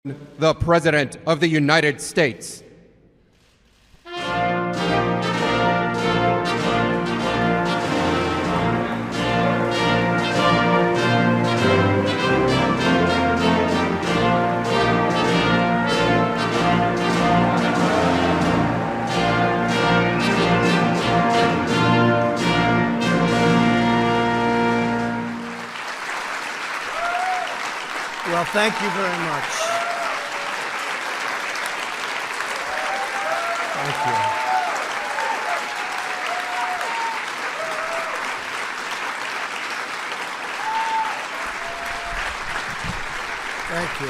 the President of the United States. Well, thank you very much. Thank you. Thank you.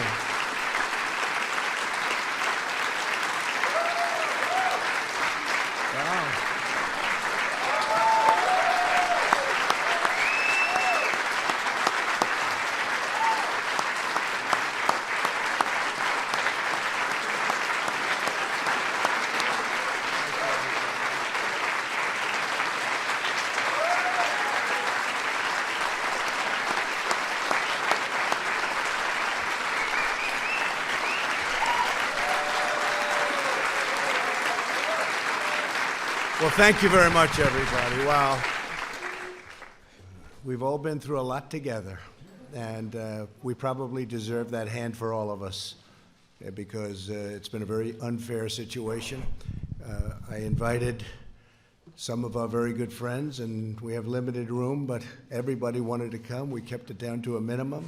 Wow. Well, thank you very much, everybody. Wow. We've all been through a lot together, and we probably deserve that hand for all of us because it's been a very unfair situation. I invited some of our very good friends, and we have limited room, but everybody wanted to come. We kept it down to a minimum,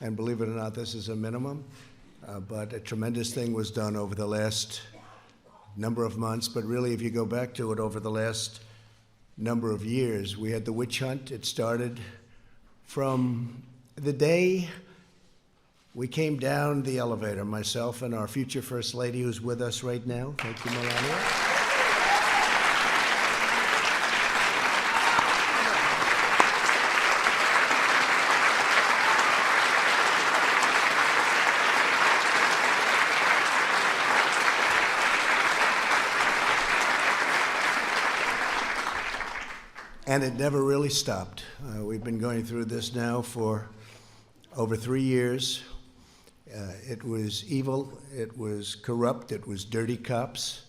and believe it or not, this is a minimum. But a tremendous thing was done over the last number of months, but really if you go back to it over the last number of years, we had the witch hunt. It started from the day we came down the elevator, myself and our future First Lady who's with us right now. Thank you, Melania. And it never really stopped. We've been going through this now for over 3 years. It was evil, it was corrupt, it was dirty cops,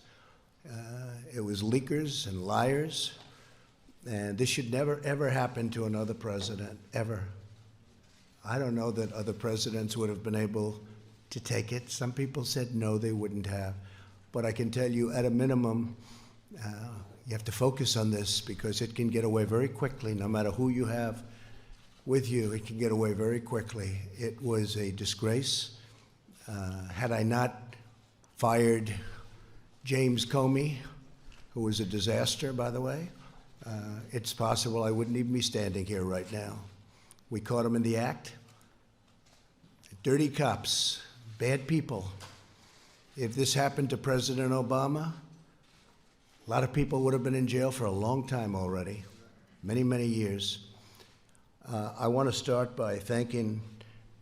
it was leakers and liars. And this should never, ever happen to another president, ever. I don't know that other presidents would have been able to take it. Some people said no, they wouldn't have. But I can tell you, at a minimum, you have to focus on this because it can get away very quickly. No matter who you have with you, it can get away very quickly. It was a disgrace. Had I not fired James Comey, who was a disaster, by the way, it's possible I wouldn't even be standing here right now. We caught him in the act. Dirty cops, bad people. If this happened to President Obama, a lot of people would have been in jail for a long time already, many, many years. I want to start by thanking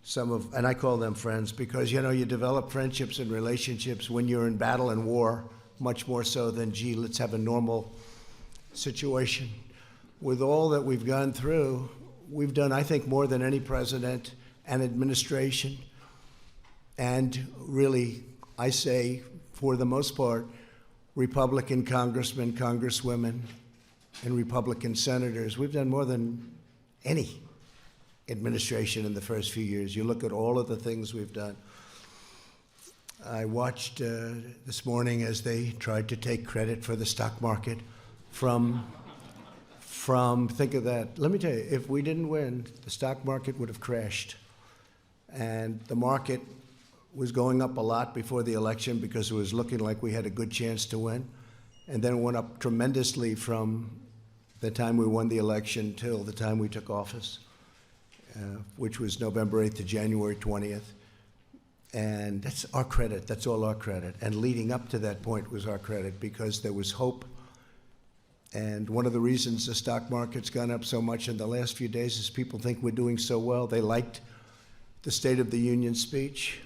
some of, and I call them friends, because, you know, you develop friendships and relationships when you're in battle and war, much more so than, gee, let's have a normal situation. With all that we've gone through, we've done, I think, more than any president and administration. And really, I say, for the most part, Republican congressmen, congresswomen, and Republican senators. We've done more than any administration in the first few years. You look at all of the things we've done. I watched this morning as they tried to take credit for the stock market from, think of that. Let me tell you, if we didn't win, the stock market would have crashed. And the market was going up a lot before the election because it was looking like we had a good chance to win. And then it went up tremendously from the time we won the election till the time we took office, which was November 8th to January 20th. And that's our credit, that's all our credit. And leading up to that point was our credit because there was hope. And one of the reasons the stock market's gone up so much in the last few days is people think we're doing so well. They liked the State of the Union speech.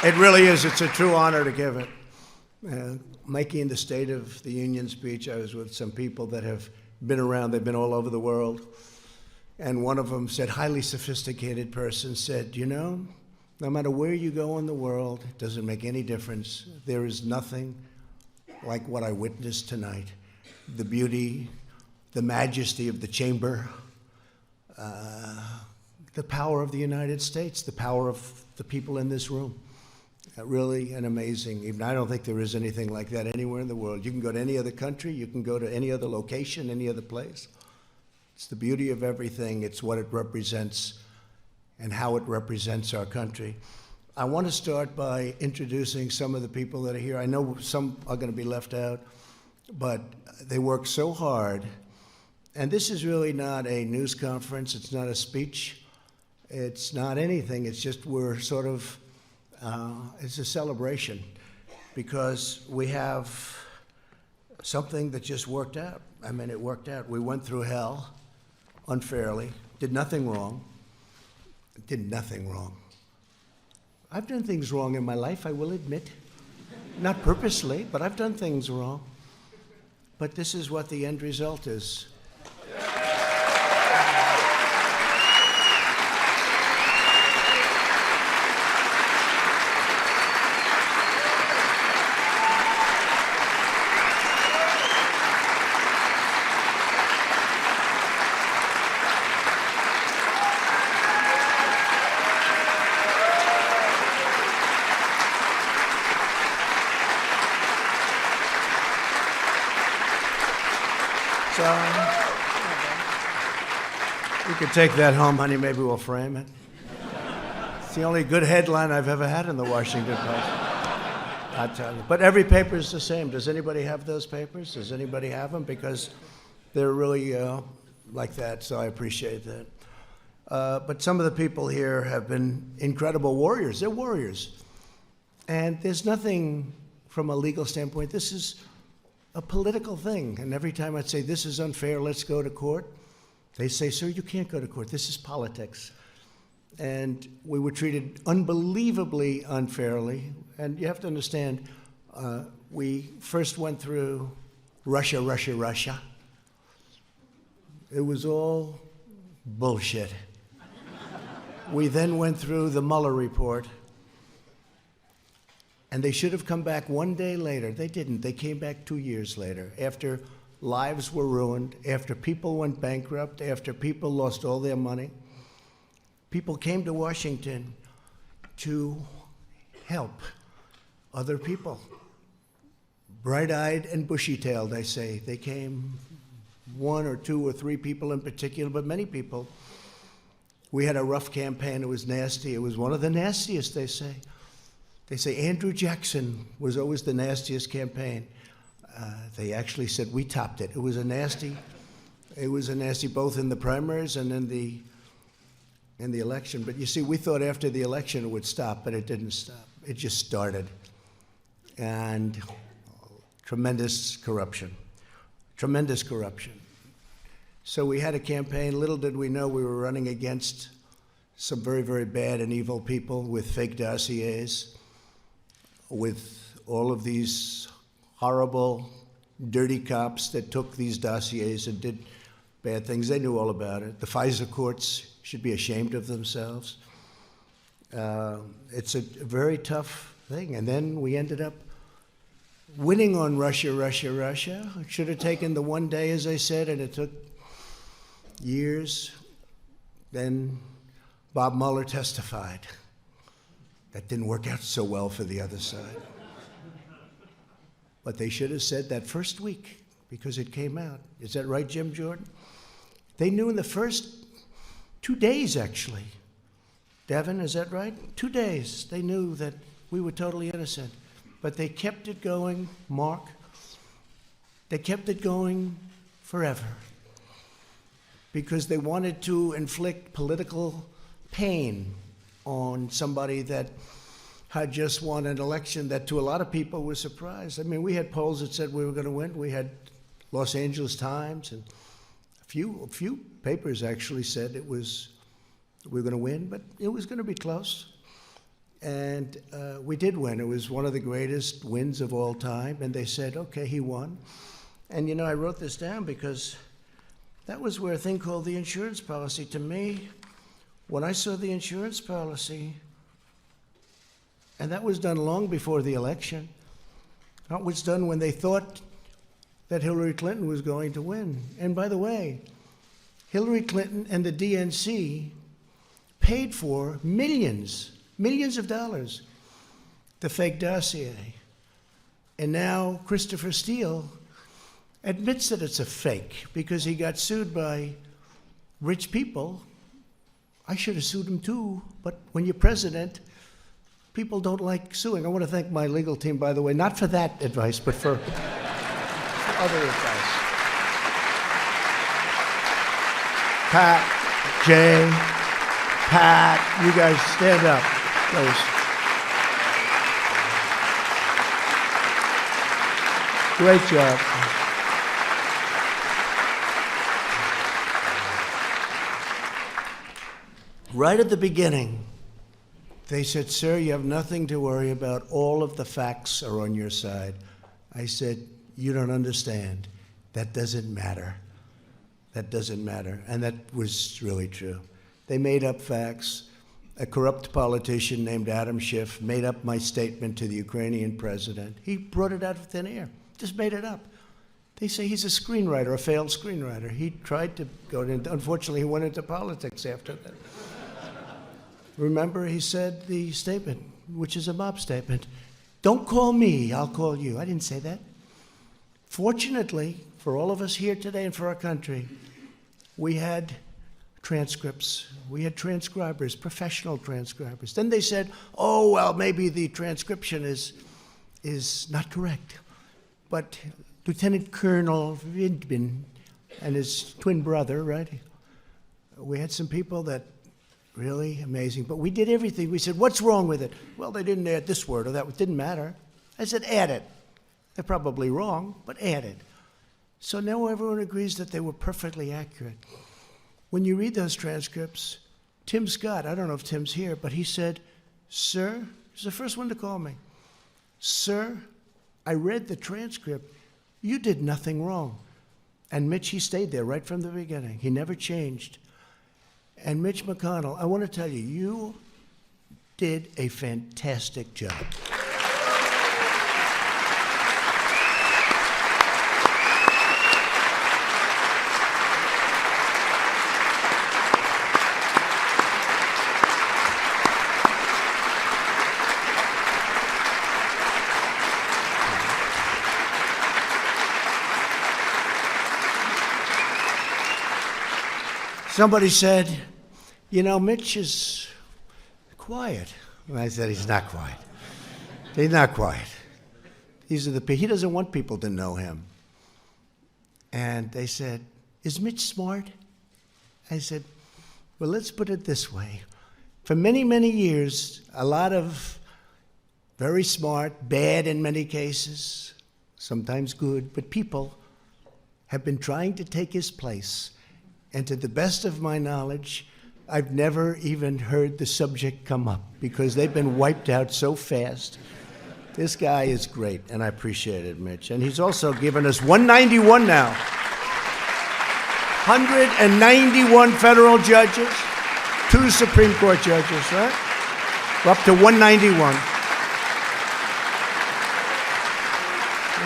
It really is. It's a true honor to give it. Making the State of the Union speech, I was with some people that have been around. They've been all over the world. And one of them said, highly sophisticated person, said, you know, no matter where you go in the world, it doesn't make any difference. There is nothing like what I witnessed tonight. The beauty, the majesty of the chamber, the power of the United States, the power of the people in this room. Really an amazing, even I don't think there is anything like that anywhere in the world. You can go to any other country, you can go to any other location, any other place. It's the beauty of everything. It's what it represents and how it represents our country. I want to start by introducing some of the people that are here. I know some are going to be left out, but they work so hard. And this is really not a news conference. It's not a speech. It's not anything. It's just we're sort of, it's a celebration because we have something that just worked out. I mean, it worked out. We went through hell unfairly, did nothing wrong, did nothing wrong. I've done things wrong in my life, I will admit. Not purposely, but I've done things wrong. But this is what the end result is. So, you could take that home, honey. Maybe we'll frame it. It's the only good headline I've ever had in the Washington Post. I tell you. But every paper is the same. Does anybody have those papers? Does anybody have them? Because they're really like that, so I appreciate that. But some of the people here have been incredible warriors. They're warriors. And there's nothing from a legal standpoint. This is a political thing. And every time I'd say, this is unfair, let's go to court, they say, sir, you can't go to court. This is politics. And we were treated unbelievably unfairly. And you have to understand, we first went through Russia. It was all bullshit. We then went through the Mueller report. And they should have come back one day later. They didn't. They came back 2 years later, after lives were ruined, after people went bankrupt, after people lost all their money. People came to Washington to help other people. Bright-eyed and bushy-tailed, I say. They came, 1 or 2 or 3 people in particular, but many people. We had a rough campaign. It was nasty. It was one of the nastiest, they say. They say Andrew Jackson was always the nastiest campaign. They actually said we topped it. It was a nasty, both in the primaries and in the election. But you see, we thought after the election it would stop, but it didn't stop. It just started. And tremendous corruption. So we had a campaign. Little did we know we were running against some very, very bad and evil people with fake dossiers, with all of these horrible, dirty cops that took these dossiers and did bad things. They knew all about it. The FISA courts should be ashamed of themselves. It's a very tough thing. And then we ended up winning on Russia. It should have taken the one day, as I said, and it took years. Then Bob Mueller testified. That didn't work out so well for the other side. But they should have said that first week, because it came out. Is that right, Jim Jordan? They knew in the first 2 days, actually. Devin, is that right? 2 days, they knew that we were totally innocent. But they kept it going, Mark. They kept it going forever. Because they wanted to inflict political pain on somebody that had just won an election that to a lot of people was surprised. I mean, we had polls that said we were going to win. We had Los Angeles Times and a few papers actually said we were going to win, but it was going to be close. And we did win. It was one of the greatest wins of all time. And they said, okay, he won. And you know, I wrote this down because that was where a thing called the insurance policy, to me, when I saw the insurance policy, and that was done long before the election. That was done when they thought that Hillary Clinton was going to win. And by the way, Hillary Clinton and the DNC paid for millions of dollars, the fake dossier. And now Christopher Steele admits that it's a fake because he got sued by rich people. I should have sued him too, but when you're president, people don't like suing. I want to thank my legal team, by the way, not for that advice, but for other advice. Pat, Jay, Pat, you guys stand up, please. Great job. Right at the beginning, they said, sir, you have nothing to worry about. All of the facts are on your side. I said, you don't understand. That doesn't matter. That doesn't matter. And that was really true. They made up facts. A corrupt politician named Adam Schiff made up my statement to the Ukrainian president. He brought it out of thin air, just made it up. They say he's a screenwriter, a failed screenwriter. He tried to go into, unfortunately, he went into politics after that. Remember, he said the statement, which is a mob statement, don't call me, I'll call you. I didn't say that. Fortunately, for all of us here today and for our country, we had transcripts. We had transcribers, professional transcribers. Then they said, oh, well, maybe the transcription is not correct. But Lieutenant Colonel Vidbin and his twin brother, right? We had some people that really amazing. But we did everything. We said, what's wrong with it? Well, they didn't add this word or that. It didn't matter. I said, add it. They're probably wrong, but add it. So now everyone agrees that they were perfectly accurate. When you read those transcripts, Tim Scott, I don't know if Tim's here, but he said, sir, he's the first one to call me. Sir, I read the transcript. You did nothing wrong. And Mitch, he stayed there right from the beginning. He never changed. And Mitch McConnell, I want to tell you, you did a fantastic job. Somebody said, you know, Mitch is quiet. And I said, he's not quiet. He's not quiet. He doesn't want people to know him. And they said, is Mitch smart? I said, well, let's put it this way. For many, many years, a lot of very smart, bad in many cases, sometimes good, but people have been trying to take his place. And to the best of my knowledge, I've never even heard the subject come up because they've been wiped out so fast. This guy is great, and I appreciate it, Mitch. And he's also given us 191 now. 191 federal judges, 2 Supreme Court judges, right? We're up to 191.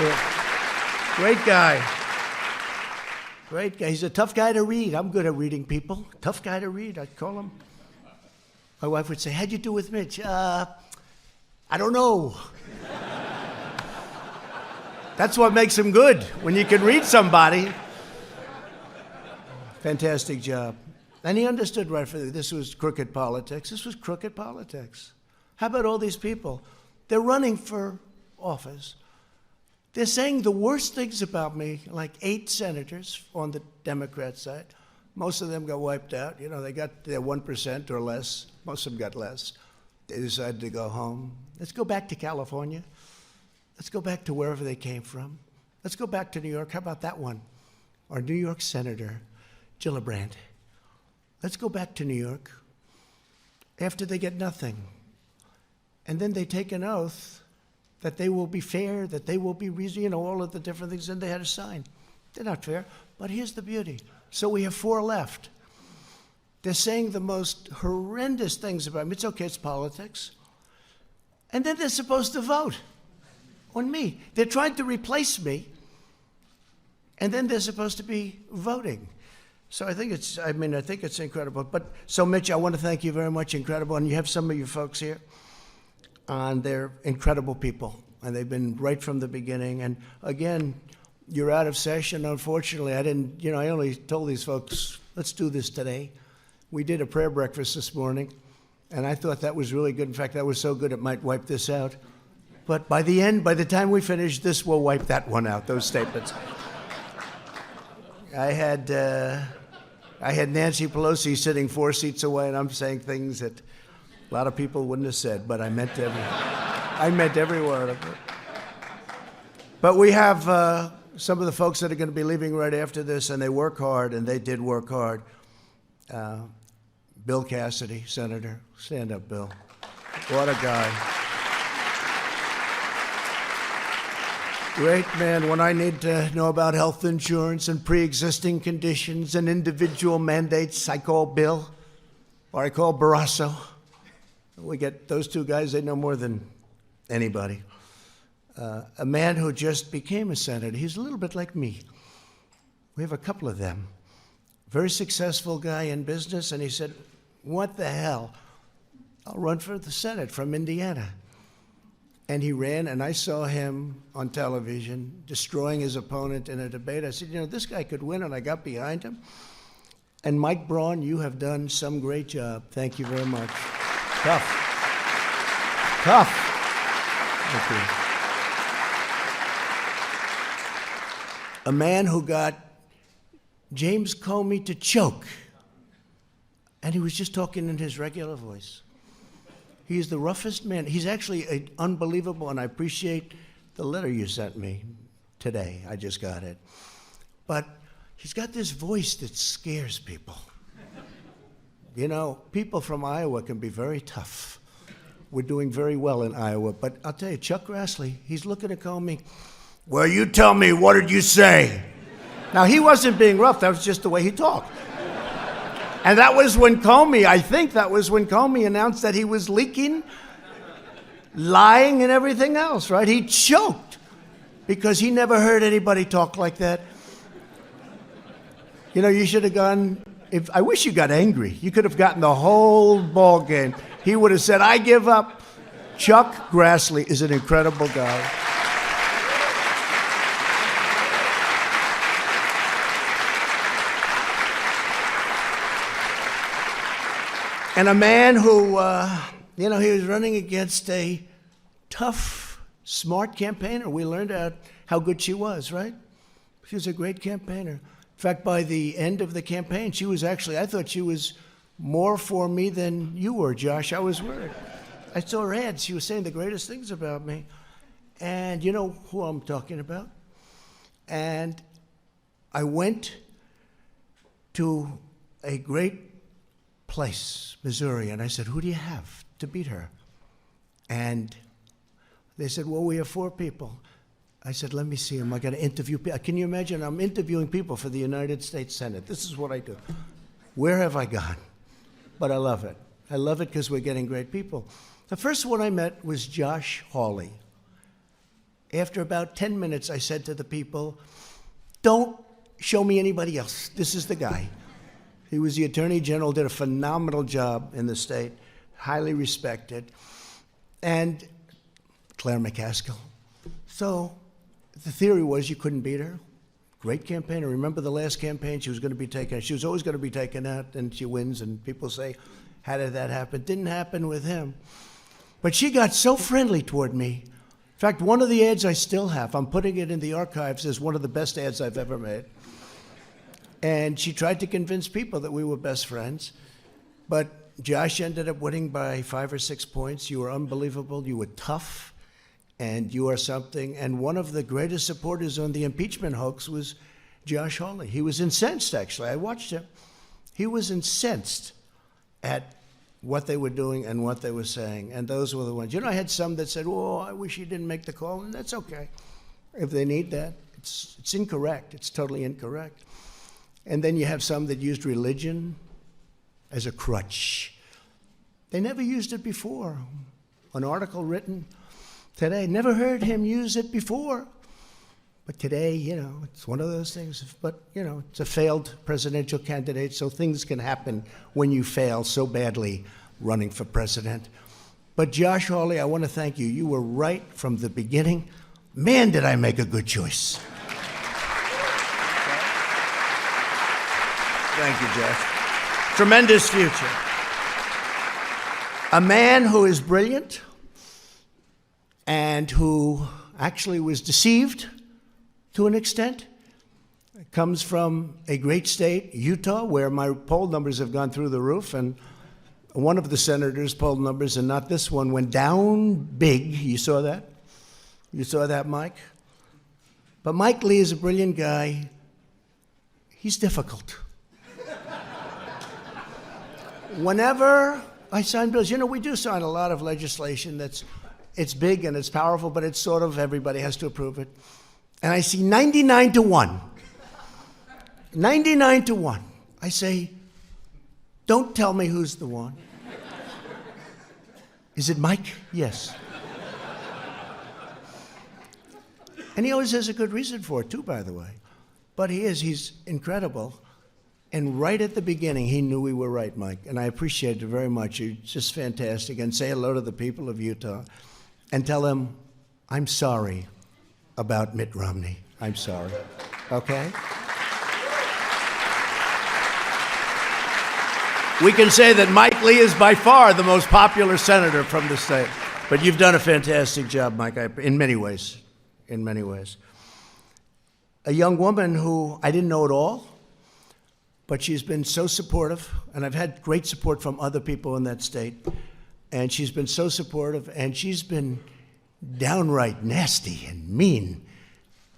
Yeah. Great guy. Great guy. He's a tough guy to read. I'm good at reading people. Tough guy to read, I'd call him. My wife would say, how'd you do with Mitch? I don't know. That's what makes him good, when you can read somebody. Fantastic job. And he understood right from this was crooked politics. This was crooked politics. How about all these people? They're running for office. They're saying the worst things about me, like 8 senators on the Democrat side. Most of them got wiped out. You know, they got their 1% or less. Most of them got less. They decided to go home. Let's go back to California. Let's go back to wherever they came from. Let's go back to New York. How about that one? Our New York Senator, Gillibrand. Let's go back to New York after they get nothing. and then they take an oath that they will be fair, that they will be reasonable, all of the different things, and they had to sign. They're not fair, but here's the beauty. So we have 4 left. They're saying the most horrendous things about me. It's okay, it's politics. And then they're supposed to vote on me. They're trying to replace me, and then they're supposed to be voting. So I think it's incredible. But so Mitch, I want to thank you very much, incredible. And you have some of your folks here, and they're incredible people, and they've been right from the beginning. And again, you're out of session. Unfortunately, I only told these folks, let's do this today. We did a prayer breakfast this morning, and I thought that was really good. In fact, that was so good it might wipe this out. But by the time we finish, this will wipe that one out, those statements. I had Nancy Pelosi sitting 4 seats away, and I'm saying things that a lot of people wouldn't have said, but I meant every word of it. But we have some of the folks that are going to be leaving right after this, and they work hard, and they did work hard. Bill Cassidy, Senator. Stand up, Bill. What a guy. Great man. When I need to know about health insurance and pre-existing conditions and individual mandates, I call Bill, or I call Barrasso. We get those 2 guys, they know more than anybody. A man who just became a senator. He's a little bit like me. We have a couple of them. Very successful guy in business, and he said, what the hell? I'll run for the Senate from Indiana. And he ran, and I saw him on television destroying his opponent in a debate. I said, this guy could win, and I got behind him. And Mike Braun, you have done some great job. Thank you very much. Tough. Thank you. A man who got James Comey to choke, and he was just talking in his regular voice. He is the roughest man. He's actually unbelievable, and I appreciate the letter you sent me today. I just got it. But he's got this voice that scares people. People from Iowa can be very tough. We're doing very well in Iowa, but I'll tell you, Chuck Grassley, he's looking at Comey. Well, you tell me, what did you say? Now, he wasn't being rough. That was just the way he talked. And that was when Comey announced that he was leaking, lying, and everything else, right? He choked because he never heard anybody talk like that. You should have gone, I wish you got angry. You could have gotten the whole ball game. He would have said, I give up. Chuck Grassley is an incredible guy. And a man who, he was running against a tough, smart campaigner. We learned out how good she was, right? She was a great campaigner. In fact, by the end of the campaign, I thought she was more for me than you were, Josh. I was worried. I saw her ads. She was saying the greatest things about me. And you know who I'm talking about? And I went to a great place, Missouri, and I said, who do you have to beat her? And they said, well, we have 4 people. I said, let me see them. I got to interview people. Can you imagine? I'm interviewing people for the United States Senate. This is what I do. Where have I gone? But I love it. I love it because we're getting great people. The first one I met was Josh Hawley. After about 10 minutes, I said to the people, don't show me anybody else. This is the guy. He was the Attorney General, did a phenomenal job in the state, highly respected. And Claire McCaskill. So the theory was you couldn't beat her. Great campaigner. Remember the last campaign? She was going to be taken. She was always going to be taken out, and she wins. And people say, how did that happen? Didn't happen with him. But she got so friendly toward me. In fact, one of the ads I still have, I'm putting it in the archives as one of the best ads I've ever made. And she tried to convince people that we were best friends. But Josh ended up winning by 5 or 6 points. You were unbelievable. You were tough. And you are something. And one of the greatest supporters on the impeachment hoax was Josh Hawley. He was incensed, actually. I watched him. He was incensed at what they were doing and what they were saying, and those were the ones. You know, I had some that said, "Oh, I wish he didn't make the call," and that's okay. If they need that, it's incorrect. It's totally incorrect. And then you have some that used religion as a crutch. They never used it before. An article written today, never heard him use it before. But today, you know, it's one of those things. But, you know, it's a failed presidential candidate, so things can happen when you fail so badly running for president. But Josh Hawley, I want to thank you. You were right from the beginning. Man, did I make a good choice. Thank you, Josh. Tremendous future. A man who is brilliant and who actually was deceived to an extent, comes from a great state, Utah, where my poll numbers have gone through the roof, and one of the senators' poll numbers, and not this one, went down big. You saw that? You saw that, Mike? But Mike Lee is a brilliant guy. He's difficult. Whenever I sign bills, you know, we do sign a lot of legislation it's big and it's powerful, but it's sort of everybody has to approve it. And I see 99 to 1. 99 to 1. I say, don't tell me who's the one. Is it Mike? Yes. And he always has a good reason for it, too, by the way. But he's incredible. And right at the beginning, he knew we were right, Mike. And I appreciate it very much. You're just fantastic. And say hello to the people of Utah and tell them, I'm sorry about Mitt Romney. I'm sorry. Okay? We can say that Mike Lee is by far the most popular senator from the state. But you've done a fantastic job, Mike, in many ways. In many ways. A young woman who I didn't know at all, but she's been so supportive, and I've had great support from other people in that state, and she's been so supportive, and she's been downright nasty and mean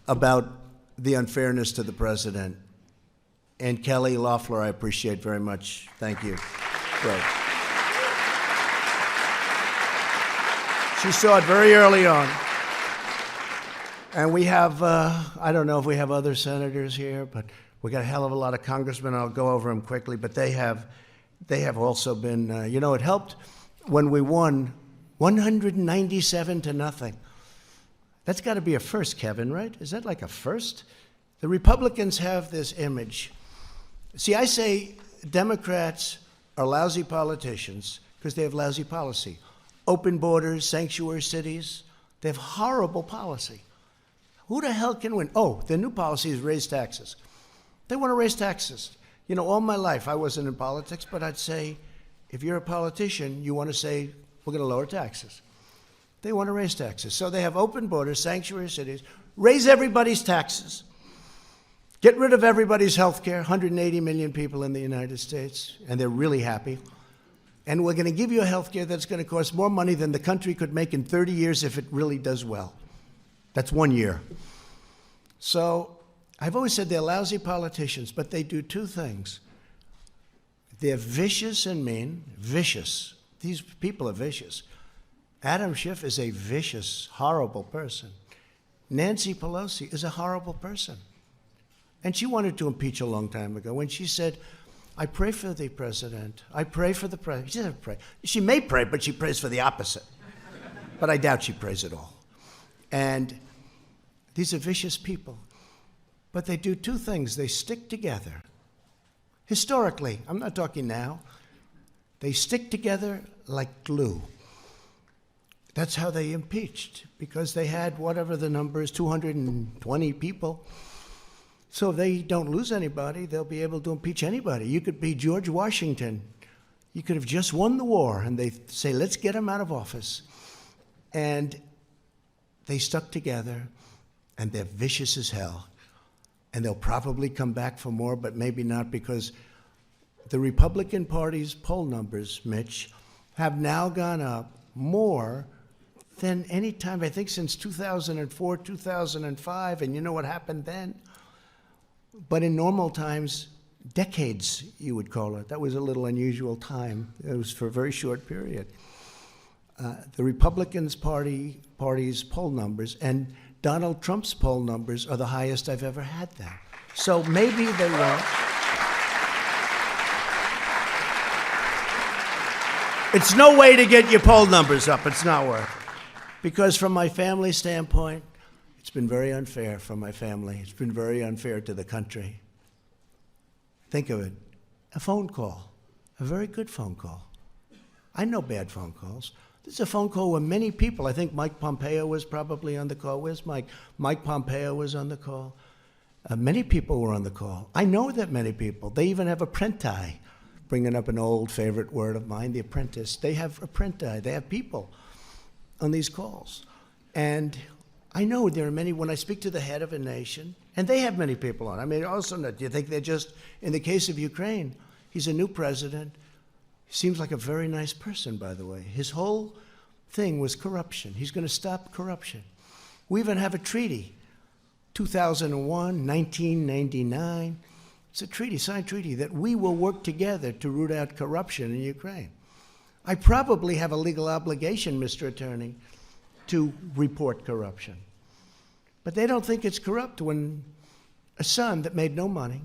about the unfairness to the president. And Kelly Loeffler, I appreciate very much. Thank you. Great. She saw it very early on. And we have, I don't know if we have other senators here, but we got a hell of a lot of congressmen. I'll go over them quickly, but they have also been, you know, it helped when we won 197 to nothing. That's got to be a first, Kevin, right? Is that like a first? The Republicans have this image. See, I say Democrats are lousy politicians because they have lousy policy. Open borders, sanctuary cities, they have horrible policy. Who the hell can win? Oh, their new policy is raise taxes. They want to raise taxes. You know, all my life I wasn't in politics, but I'd say, if you're a politician, you want to say, we're going to lower taxes. They want to raise taxes. So they have open borders, sanctuary cities, raise everybody's taxes, get rid of everybody's health care, 180 million people in the United States, and they're really happy. And we're going to give you a health care that's going to cost more money than the country could make in 30 years if it really does well. That's 1 year. So I've always said they're lousy politicians, but they do two things. They're vicious and mean. Vicious. These people are vicious. Adam Schiff is a vicious, horrible person. Nancy Pelosi is a horrible person. And she wanted to impeach a long time ago when she said, I pray for the president. I pray for the president. She doesn't pray. She may pray, but she prays for the opposite. But I doubt she prays at all. And these are vicious people. But they do two things. They stick together. Historically, I'm not talking now. They stick together like glue. That's how they impeached, because they had whatever the number is, 220 people. So if they don't lose anybody, they'll be able to impeach anybody. You could be George Washington. You could have just won the war, and they say, let's get him out of office. And they stuck together, and they're vicious as hell. And they'll probably come back for more, but maybe not, because the Republican Party's poll numbers, Mitch, have now gone up more than any time, I think, since 2004, 2005. And you know what happened then? But in normal times, decades, you would call it. That was a little unusual time. It was for a very short period. The Republicans Party's poll numbers and Donald Trump's poll numbers are the highest I've ever had them. So maybe they won't. It's no way to get your poll numbers up. It's not worth it. Because from my family standpoint, it's been very unfair for my family. It's been very unfair to the country. Think of it, a phone call, a very good phone call. I know bad phone calls. This is a phone call where many people, I think Mike Pompeo was probably on the call. Where's Mike? Mike Pompeo was on the call. Many people were on the call. I know that many people. They even have apprenti, bringing up an old favorite word of mine, the apprentice. They have apprenti. They have people on these calls. And I know there are many, when I speak to the head of a nation, and they have many people on. I mean, also, do you think they're just, in the case of Ukraine, he's a new president. He seems like a very nice person, by the way. His whole thing was corruption. He's going to stop corruption. We even have a treaty, 2001, 1999. It's a treaty, signed treaty, that we will work together to root out corruption in Ukraine. I probably have a legal obligation, Mr. Attorney, to report corruption. But they don't think it's corrupt when a son that made no money,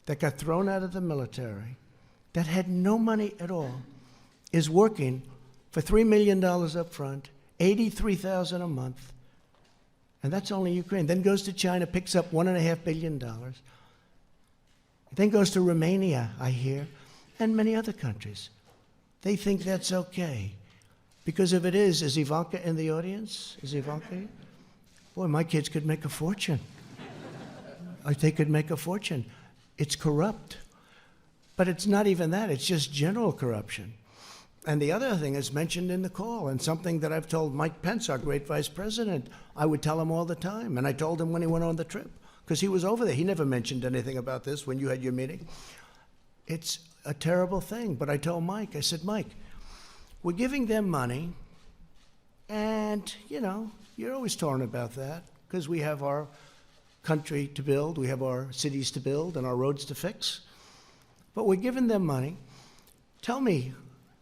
that got thrown out of the military, that had no money at all, is working for $3 million up front, $83,000 a month, and that's only Ukraine. Then goes to China, picks up $1.5 billion. Then goes to Romania, I hear, and many other countries. They think that's okay. Because if it is Ivanka in the audience? Is Ivanka here? Boy, my kids could make a fortune. They could make a fortune. It's corrupt. But it's not even that. It's just general corruption. And the other thing is mentioned in the call, and something that I've told Mike Pence, our great vice president, I would tell him all the time. And I told him when he went on the trip, because he was over there. He never mentioned anything about this when you had your meeting. It's a terrible thing. But I told Mike, I said, Mike, we're giving them money, and, you know, you're always talking about that, because we have our country to build, we have our cities to build, and our roads to fix. But we're giving them money. Tell me,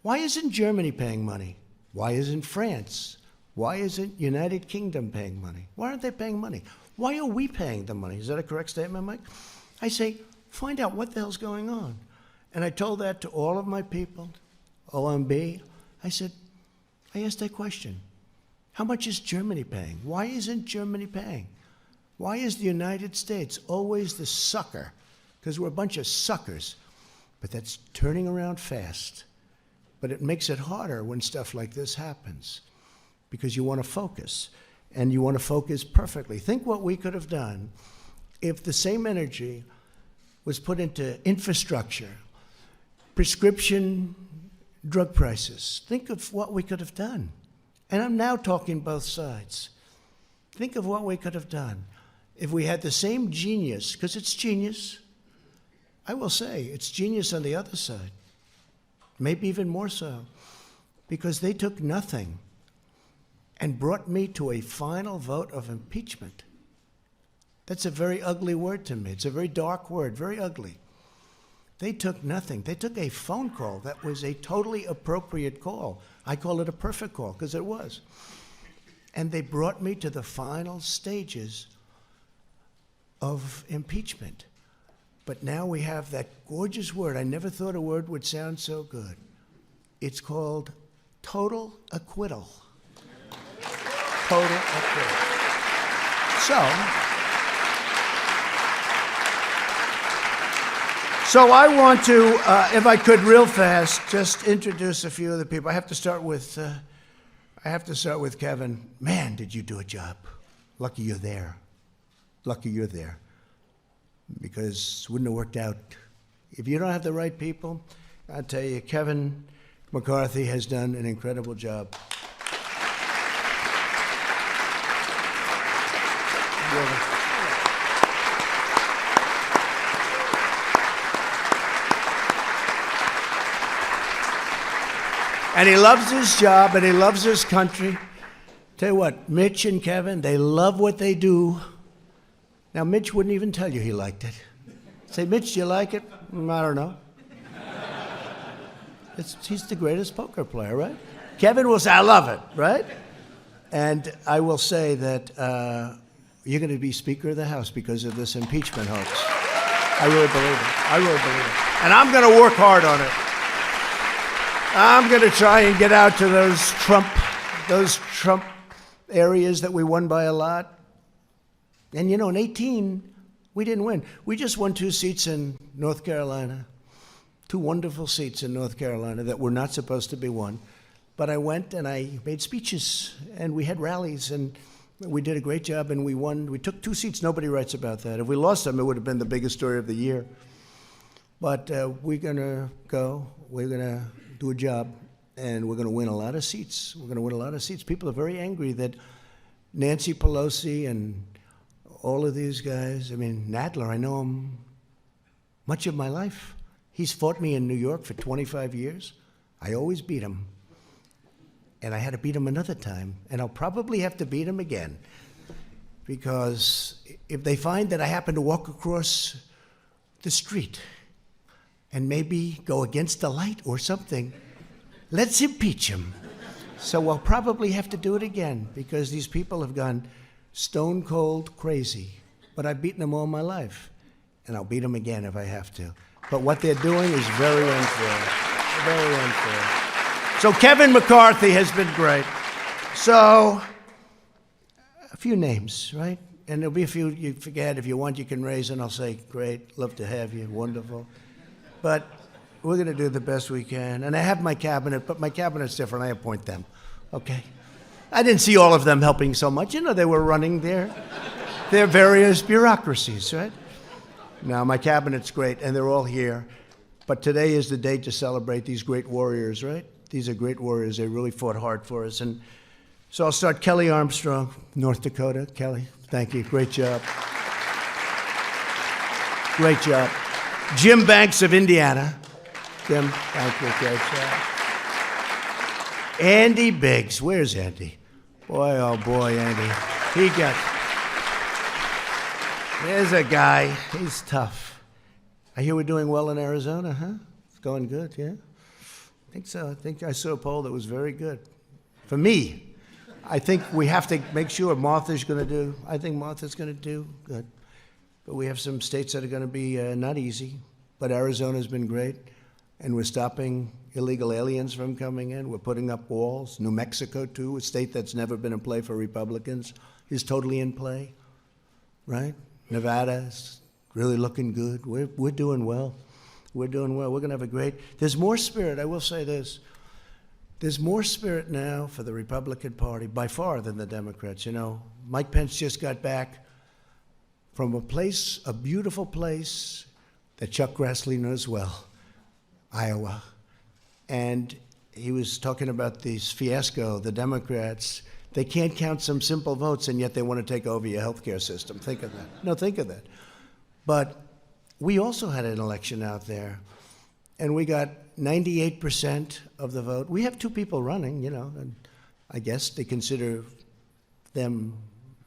why isn't Germany paying money? Why isn't France? Why isn't United Kingdom paying money? Why aren't they paying money? Why are we paying the money? Is that a correct statement, Mike? I say, find out what the hell's going on. And I told that to all of my people, OMB. I said, I asked that question. How much is Germany paying? Why isn't Germany paying? Why is the United States always the sucker? Because we're a bunch of suckers. But that's turning around fast. But it makes it harder when stuff like this happens, because you want to focus, and you want to focus perfectly. Think what we could have done if the same energy was put into infrastructure, prescription drug prices. Think of what we could have done. And I'm now talking both sides. Think of what we could have done if we had the same genius, because it's genius. I will say, it's genius on the other side. Maybe even more so, because they took nothing and brought me to a final vote of impeachment. That's a very ugly word to me. It's a very dark word, very ugly. They took nothing. They took a phone call that was a totally appropriate call. I call it a perfect call, because it was. And they brought me to the final stages of impeachment. But now we have that gorgeous word. I never thought a word would sound so good. It's called total acquittal. Total acquittal. So I want to, if I could real fast, just introduce a few of the people. I have to start with Kevin. Man, did you do a job. Lucky you're there. Lucky you're there. Because it wouldn't have worked out. If you don't have the right people, I'll tell you, Kevin McCarthy has done an incredible job. And he loves his job, and he loves his country. Tell you what, Mitch and Kevin, they love what they do. Now, Mitch wouldn't even tell you he liked it. Say, Mitch, do you like it? I don't know. He's the greatest poker player, right? Kevin will say, I love it, right? And I will say that you're going to be Speaker of the House because of this impeachment hoax. I really believe it. I really believe it. And I'm going to work hard on it. I'm going to try and get out to those Trump areas that we won by a lot. And you know, in 18, we didn't win. We just won 2 seats in North Carolina. 2 wonderful seats in North Carolina that were not supposed to be won. But I went and I made speeches and we had rallies and we did a great job and we won. We took 2 seats. Nobody writes about that. If we lost them, it would have been the biggest story of the year. But we're going to go. We're going to do a job and we're going to win a lot of seats. We're going to win a lot of seats. People are very angry that Nancy Pelosi and all of these guys, I mean, Nadler, I know him much of my life. He's fought me in New York for 25 years. I always beat him. And I had to beat him another time. And I'll probably have to beat him again. Because if they find that I happen to walk across the street and maybe go against the light or something, let's impeach him. So I'll probably have to do it again because these people have gone stone cold crazy. But I've beaten them all my life. And I'll beat them again if I have to. But what they're doing is very unfair. Very unfair. So Kevin McCarthy has been great. So a few names, right? And there'll be a few you forget. If you want, you can raise, and I'll say, great, love to have you, wonderful. But we're going to do the best we can. And I have my cabinet, but my cabinet's different. I appoint them, okay? I didn't see all of them helping so much. You know, they were running their various bureaucracies, right? Now, my cabinet's great, and they're all here. But today is the day to celebrate these great warriors, right? These are great warriors. They really fought hard for us. And so I'll start Kelly Armstrong, North Dakota. Kelly, thank you. Great job. Great job. Jim Banks of Indiana. Jim, thank you. Great job. Andy Biggs. Where's Andy? Boy, oh boy, Andy. There's a guy. He's tough. I hear we're doing well in Arizona, huh? It's going good, yeah? I think so. I think I saw a poll that was very good. For me, I think we have to make sure Martha's going to do, I think Martha's going to do good. But we have some states that are going to be not easy. But Arizona's been great. And we're stopping illegal aliens from coming in. We're putting up walls. New Mexico, too, a state that's never been in play for Republicans, is totally in play, right? Nevada's really looking good. We're doing well. We're doing well. We're going to have a great... There's more spirit. I will say this. There's more spirit now for the Republican Party, by far, than the Democrats. You know, Mike Pence just got back from a beautiful place that Chuck Grassley knows well, Iowa. And he was talking about this fiasco, the Democrats. They can't count some simple votes, and yet they want to take over your health care system. Think of that. No, think of that. But we also had an election out there, and we got 98% of the vote. We have 2 people running, you know, and I guess they consider them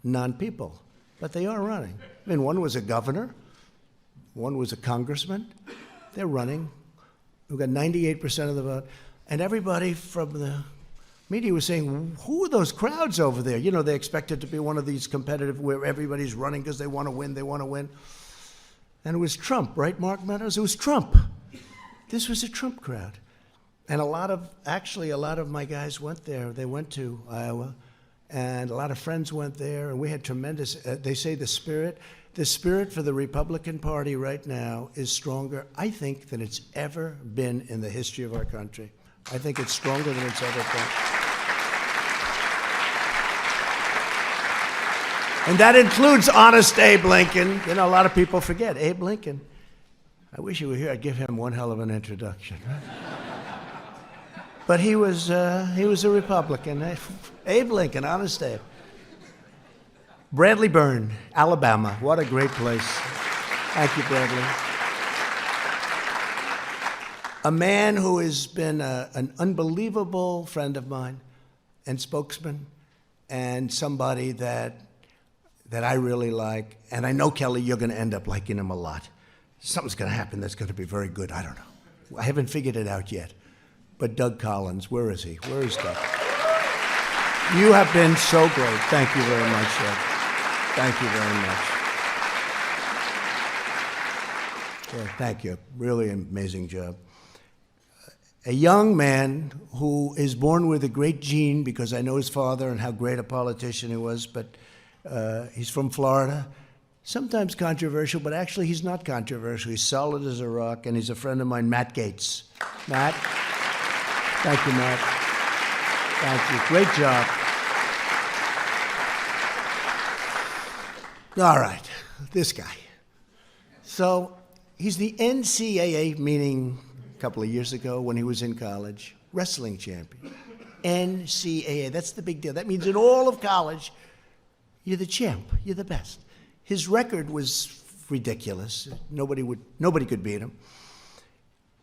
non-people, but they are running. I mean, one was a governor, one was a congressman. They're running. We've got 98% of the vote. And everybody from the media was saying, who are those crowds over there? You know, they expect it to be one of these competitive where everybody's running because they want to win, And it was Trump, right, Mark Meadows? It was Trump. This was a Trump crowd. And a lot of my guys went there. They went to Iowa, and a lot of friends went there, and we had tremendous, they say the spirit for the Republican Party right now is stronger, I think, than it's ever been in the history of our country. I think it's stronger than it's ever been. And that includes honest Abe Lincoln. You know, a lot of people forget Abe Lincoln. I wish he were here. I'd give him one hell of an introduction. Right? But he was a Republican. Abe Lincoln, honest Abe. Bradley Byrne, Alabama. What a great place. Thank you, Bradley. A man who has been an unbelievable friend of mine and spokesman, and somebody that I really like. And I know, Kelly, you're going to end up liking him a lot something's going to happen that's going to be very good. I don't know. I haven't figured it out yet. But Doug Collins, where is he? Where is Doug? You have been so great. Thank you very much, Doug. Thank you very much. Yeah, thank you. Really amazing job. A young man who is born with a great gene, because I know his father and how great a politician he was, but he's from Florida. Sometimes controversial, but actually he's not controversial. He's solid as a rock, and he's a friend of mine, Matt Gaetz. Matt? Thank you, Matt. Thank you. Great job. All right, this guy. So he's the NCAA, meaning a couple of years ago when he was in college, wrestling champion. NCAA, that's the big deal. That means in all of college, you're the champ, you're the best. His record was ridiculous. Nobody could beat him.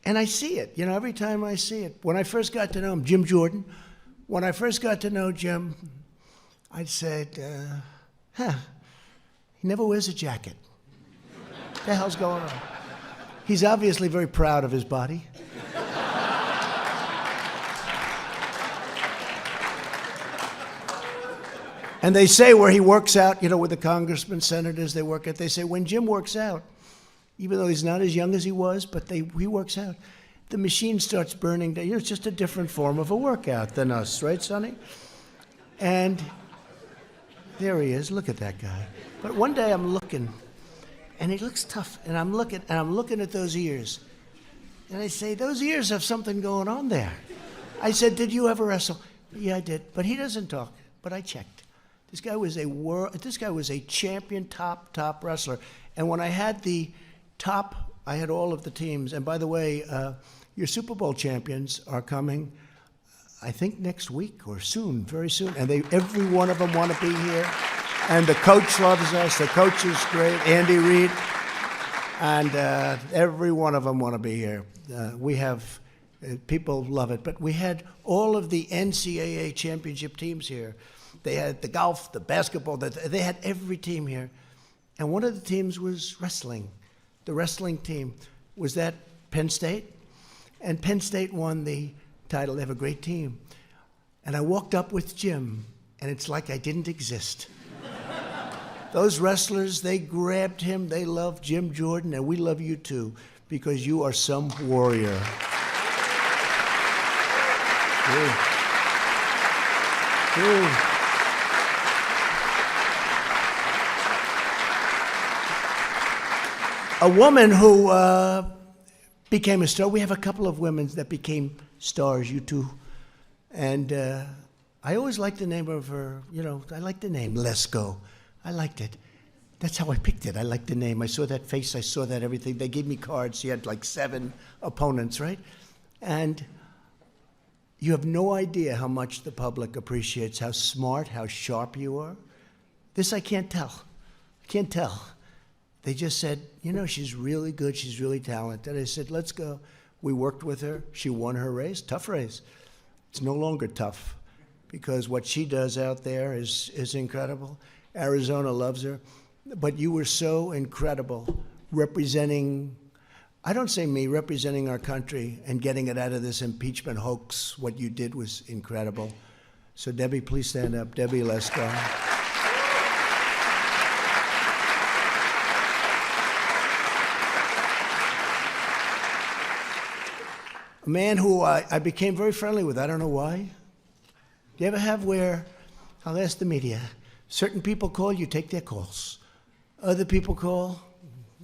And I see it, every time I see it. When I first got to know him, Jim Jordan, when I first got to know Jim, I said, he never wears a jacket. What the hell's going on? He's obviously very proud of his body. And they say where he works out, with the congressmen, senators, they say when Jim works out, even though he's not as young as he was, but he works out, the machine starts burning down. It's just a different form of a workout than us, right, Sonny? And there he is. Look at that guy. But one day I'm looking, and he looks tough, and I'm looking at those ears. And I say, those ears have something going on there. I said, did you ever wrestle? Yeah, I did. But he doesn't talk. But I checked. This guy was a champion, top wrestler. And when I had I had all of the teams. And by the way, your Super Bowl champions are coming, I think next week or soon, very soon. And every one of them want to be here. And the coach loves us. The coach is great, Andy Reid. And every one of them want to be here. People love it. But we had all of the NCAA championship teams here. They had the golf, the basketball, they had every team here. And one of the teams was wrestling. The wrestling team was at Penn State. And Penn State won the title. They have a great team. And I walked up with Jim, and it's like I didn't exist. Those wrestlers, they grabbed him. They loved Jim Jordan, and we love you too, because you are some warrior. A woman who became a star. We have a couple of women that became stars, you two. And I always liked the name of her, I liked the name, Lesko. I liked it. That's how I picked it. I liked the name. I saw that face. I saw that everything. They gave me cards. She had like 7 opponents, right? And you have no idea how much the public appreciates, how smart, how sharp you are. This I can't tell. I can't tell. They just said, she's really good. She's really talented. I said, let's go. We worked with her. She won her race. Tough race. It's no longer tough because what she does out there is incredible. Arizona loves her. But you were so incredible representing, I don't say me, representing our country and getting it out of this impeachment hoax. What you did was incredible. So Debbie, please stand up. Debbie Lesko. A man who I became very friendly with. I don't know why. Do you ever have where, I'll ask the media, certain people call, you take their calls. Other people call,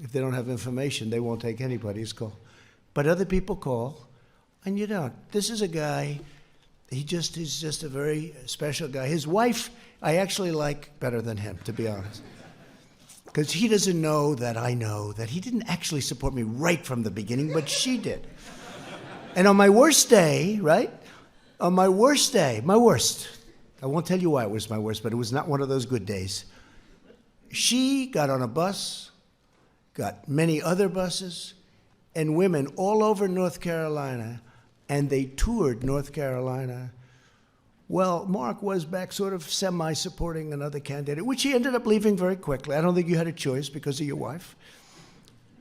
if they don't have information, they won't take anybody's call. But other people call, and you don't. This is a guy, he's just a very special guy. His wife, I actually like better than him, to be honest. Because he doesn't know that I know that he didn't actually support me right from the beginning, but she did. And on my worst day, right? On my worst day, my worst, I won't tell you why it was my worst, but it was not one of those good days. She got on a bus, got many other buses, and women all over North Carolina, and they toured North Carolina. Well, Mark was back sort of semi-supporting another candidate, which he ended up leaving very quickly. I don't think you had a choice because of your wife.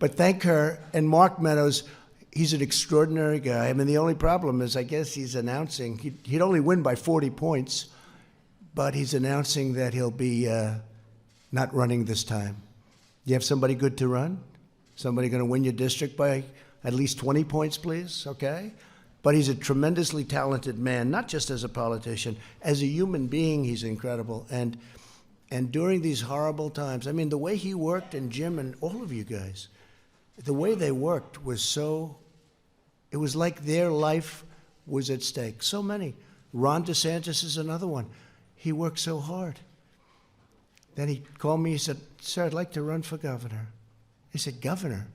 But thank her. And Mark Meadows, he's an extraordinary guy. I mean, the only problem is, I guess he's announcing, he'd only win by 40 points, but he's announcing that he'll be not running this time. You have somebody good to run? Somebody going to win your district by at least 20 points, please? Okay? But he's a tremendously talented man, not just as a politician. As a human being, he's incredible. And during these horrible times, I mean, the way he worked, and Jim and all of you guys, the way they worked was so, it was like their life was at stake. So many. Ron DeSantis is another one. He worked so hard. Then he called me, he said, "Sir, I'd like to run for governor." He said, "Governor?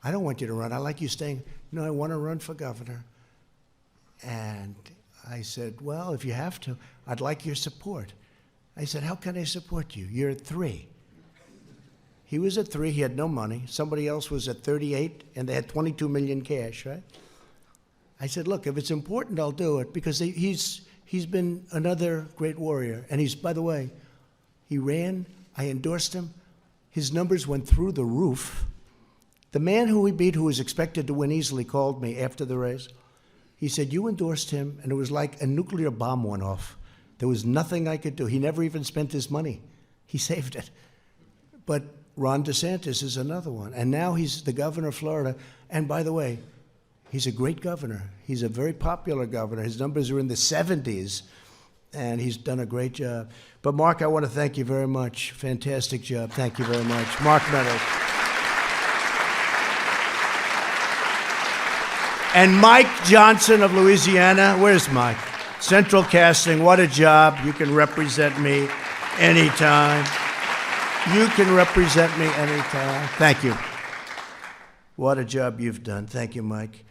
I don't want you to run. I like you staying." "No, I want to run for governor." And I said, "Well, if you have to, I'd like your support." I said, "How can I support you? You're at 3. He was at 3. He had no money. Somebody else was at 38, and they had 22 million cash, right? I said, "Look, if it's important, I'll do it," because he's been another great warrior. And by the way, he ran. I endorsed him. His numbers went through the roof. The man who he beat, who was expected to win easily, called me after the race. He said, "You endorsed him, and it was like a nuclear bomb went off. There was nothing I could do." He never even spent his money. He saved it. But Ron DeSantis is another one. And now he's the governor of Florida. And by the way, he's a great governor. He's a very popular governor. His numbers are in the 70s, and he's done a great job. But Mark, I want to thank you very much. Fantastic job. Thank you very much. Mark Meadows. And Mike Johnson of Louisiana. Where's Mike? Central Casting, what a job. You can represent me anytime. You can represent me anytime. Thank you. What a job you've done. Thank you, Mike.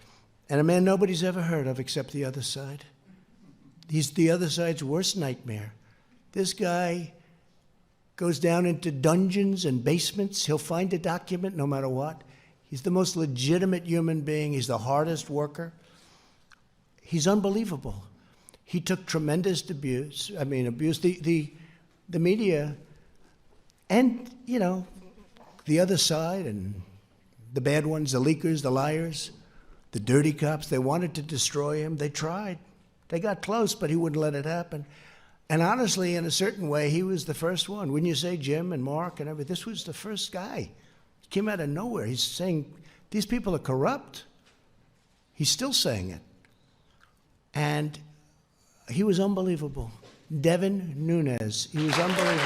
And a man nobody's ever heard of except the other side. He's the other side's worst nightmare. This guy goes down into dungeons and basements. He'll find a document no matter what. He's the most legitimate human being. He's the hardest worker. He's unbelievable. He took tremendous abuse. The media, and, you know, the other side, and the bad ones, the leakers, the liars, the dirty cops, they wanted to destroy him. They tried. They got close, but he wouldn't let it happen. And honestly, in a certain way, he was the first one. Wouldn't you say, Jim and Mark and everything? This was the first guy. He came out of nowhere. He's saying, these people are corrupt. He's still saying it. And he was unbelievable. Devin Nunes, he was unbelievable.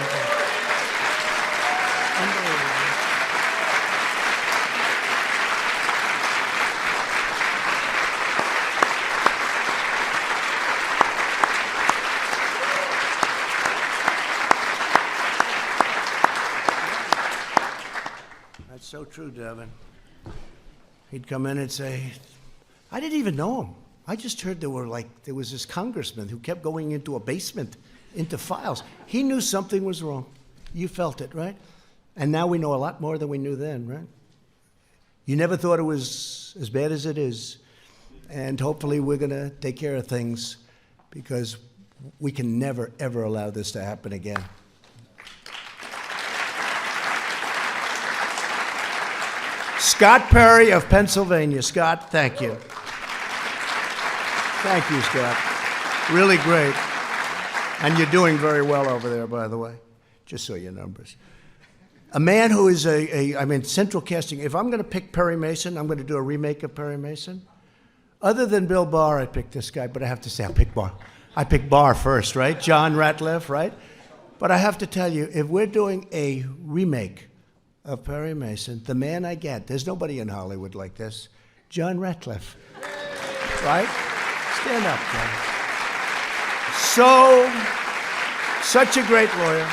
Unbelievable. That's so true, Devin. He'd come in and say, I didn't even know him. I just heard there was this congressman who kept going into a basement, into files. He knew something was wrong. You felt it, right? And now we know a lot more than we knew then, right? You never thought it was as bad as it is. And hopefully we're going to take care of things, because we can never, ever allow this to happen again. Scott Perry of Pennsylvania. Scott, thank you. Thank you, Scott. Really great. And you're doing very well over there, by the way. Just so your numbers. A man who is Central Casting. If I'm going to pick Perry Mason, I'm going to do a remake of Perry Mason. Other than Bill Barr, I picked this guy, but I have to say, I picked Barr. I picked Barr first, right? John Ratliff, right? But I have to tell you, if we're doing a remake of Perry Mason, the man I get, there's nobody in Hollywood like this, John Ratliff, right? Stand up, John. Such a great lawyer.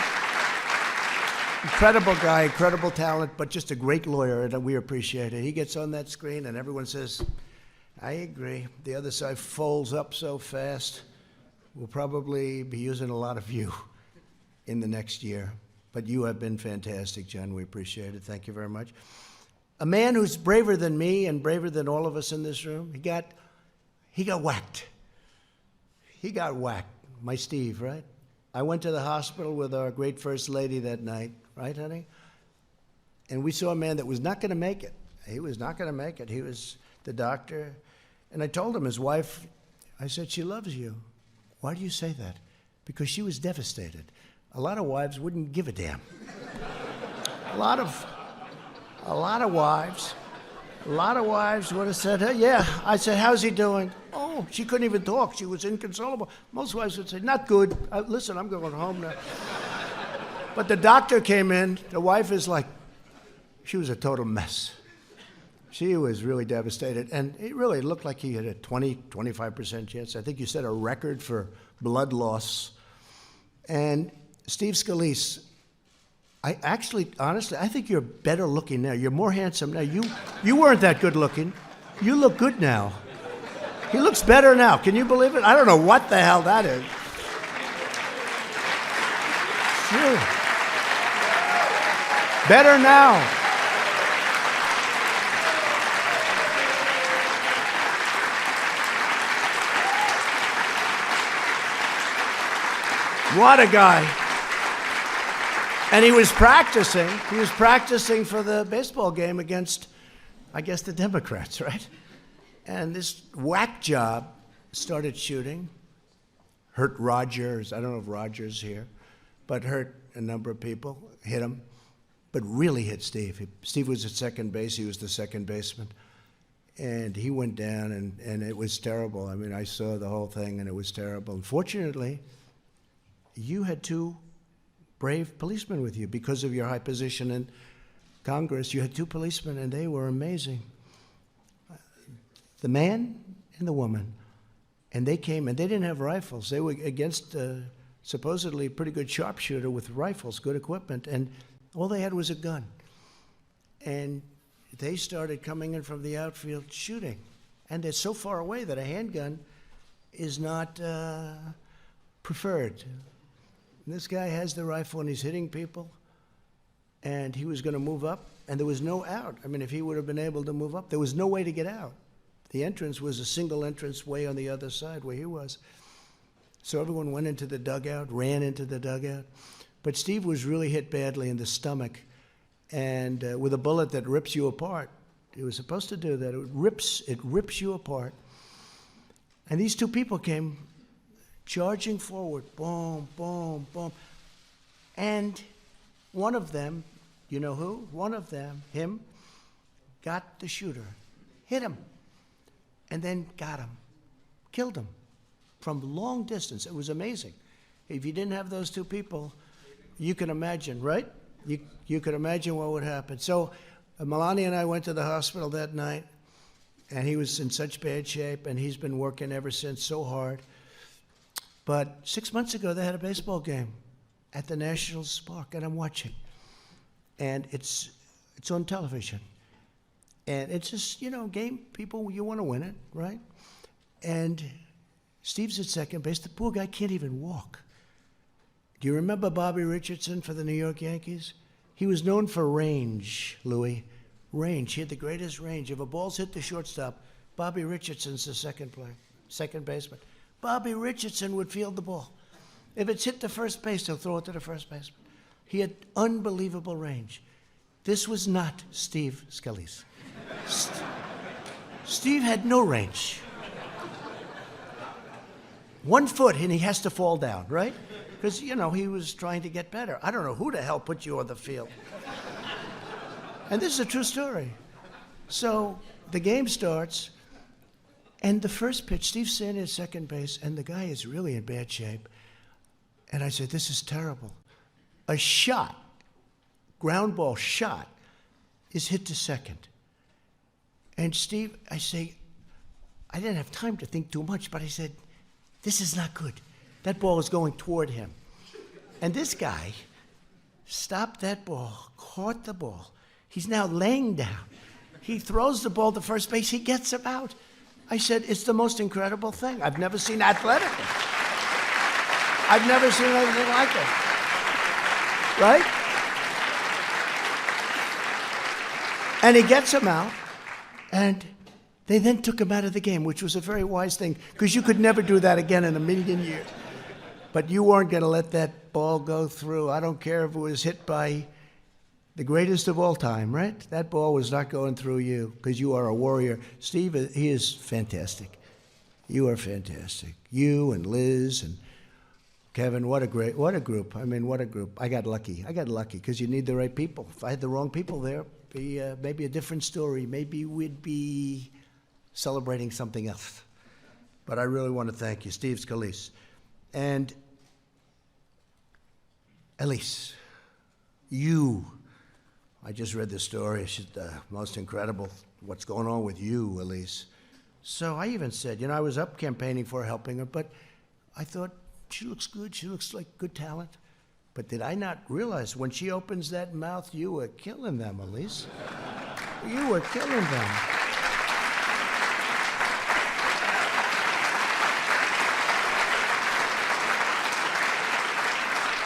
Incredible guy, incredible talent, but just a great lawyer, and we appreciate it. He gets on that screen and everyone says, I agree. The other side folds up so fast. We'll probably be using a lot of you in the next year. But you have been fantastic, John. We appreciate it. Thank you very much. A man who's braver than me and braver than all of us in this room. He got whacked. He got whacked. My Steve, right? I went to the hospital with our great First Lady that night, right, honey? And we saw a man that was not going to make it. He was not going to make it. He was the doctor. And I told him, his wife, I said, she loves you. Why do you say that? Because she was devastated. A lot of wives wouldn't give a damn. A lot of wives would have said, hey, yeah. I said, how's he doing? Oh, she couldn't even talk. She was inconsolable. Most wives would say, not good. Listen, I'm going home now. But the doctor came in. The wife is like, she was a total mess. She was really devastated. And it really looked like he had a 25% chance. I think you set a record for blood loss. And Steve Scalise, honestly, I think you're better looking now. You're more handsome now. You weren't that good looking. You look good now. He looks better now. Can you believe it? I don't know what the hell that is. Sure. Better now. What a guy. And he was practicing. He was practicing for the baseball game against, I guess, the Democrats, right? And this whack job started shooting, hurt Rogers. I don't know if Rogers is here, but hurt a number of people, hit him, but really hit Steve. Steve was at second base. He was the second baseman. And he went down, and it was terrible. I mean, I saw the whole thing, and it was terrible. Unfortunately, you had two brave policemen with you because of your high position in Congress. You had two policemen, and they were amazing. The man and the woman. And they came, and they didn't have rifles. They were against supposedly a pretty good sharpshooter with rifles, good equipment, and all they had was a gun. And they started coming in from the outfield shooting. And they're so far away that a handgun is not preferred. And this guy has the rifle, and he's hitting people, and he was going to move up, and there was no out. I mean, if he would have been able to move up, there was no way to get out. The entrance was a single entrance way on the other side where he was. So everyone went into the dugout, ran into the dugout. But Steve was really hit badly in the stomach, and with a bullet that rips you apart. It was supposed to do that. It rips you apart. And these two people came charging forward, boom, boom, boom. And one of them, you know who? One of them, him, got the shooter, hit him, and then got him, killed him from long distance. It was amazing. If you didn't have those two people, you can imagine, right? You could imagine what would happen. So Melania and I went to the hospital that night, and he was in such bad shape, and he's been working ever since so hard. But 6 months ago, they had a baseball game at the Nationals Park, and I'm watching. And it's on television. And it's just, game, people, you want to win it, right? And Steve's at second base. The poor guy can't even walk. Do you remember Bobby Richardson for the New York Yankees? He was known for range, Louis. Range. He had the greatest range. If a ball's hit the shortstop, Bobby Richardson's the second baseman. Bobby Richardson would field the ball. If it's hit the first base, he'll throw it to the first baseman. He had unbelievable range. This was not Steve Scalise. Steve had no range. 1 foot, and he has to fall down, right? Because, he was trying to get better. I don't know who the hell put you on the field. And this is a true story. So the game starts, and the first pitch, Steve's standing at second base, and the guy is really in bad shape. And I said, this is terrible. A shot, ground ball shot, is hit to second. And Steve, I say, I didn't have time to think too much, but I said, this is not good. That ball is going toward him. And this guy stopped that ball, caught the ball. He's now laying down. He throws the ball to first base. He gets him out. I said, it's the most incredible thing. I've never seen athletically. I've never seen anything like it. Right? And he gets him out, and they then took him out of the game, which was a very wise thing, because you could never do that again in a million years. But you weren't going to let that ball go through. I don't care if it was hit by The greatest of all time, right? That ball was not going through you because you are a warrior. Steve, he is fantastic. You are fantastic. You and Liz and Kevin, what a group. I mean, what a group. I got lucky because you need the right people. If I had the wrong people there, it'd be maybe a different story. Maybe we'd be celebrating something else. But I really want to thank you, Steve Scalise. And Elise, I just read this story. It's the most incredible what's going on with you, Elise. So I even said, I was up campaigning for helping her, but I thought, she looks good. She looks like good talent. But did I not realize when she opens that mouth, you were killing them, Elise? You were killing them.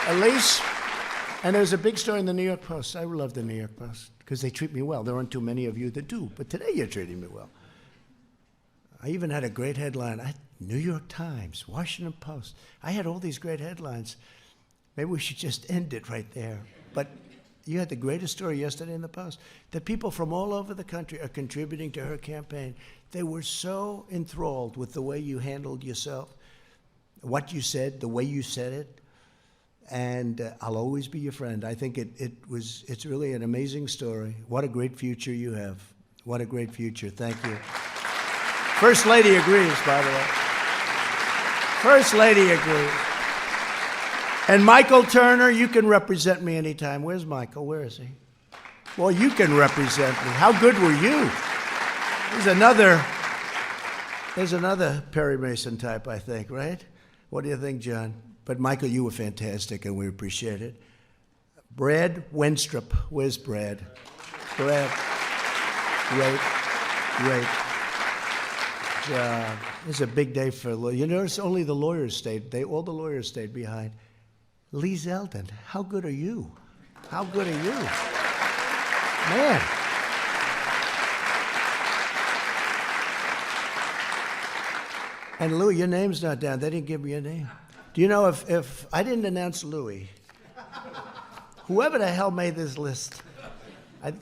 Elise, and there's a big story in the New York Post. I love the New York Post because they treat me well. There aren't too many of you that do, but today you're treating me well. I even had a great headline. New York Times, Washington Post. I had all these great headlines. Maybe we should just end it right there. But you had the greatest story yesterday in the Post, that people from all over the country are contributing to her campaign. They were so enthralled with the way you handled yourself, what you said, the way you said it. And I'll always be your friend. I think it's really an amazing story. What a great future you have. What a great future. Thank you. First Lady agrees, by the way. First Lady agrees. And Michael Turner, you can represent me anytime. Where's Michael? Where is he? Well, you can represent me. How good were you? There's another Perry Mason type, I think, right? What do you think, John? But Michael, you were fantastic, and we appreciate it. Brad Wenstrup. Where's Brad? Brad. Great. It's a big day for lawyers. You notice only the lawyers stayed. All the lawyers stayed behind. Lee Zeldin, how good are you? How good are you? Man. And Louis, your name's not down. They didn't give me your name. Do you know if I didn't announce Louis, whoever the hell made this list,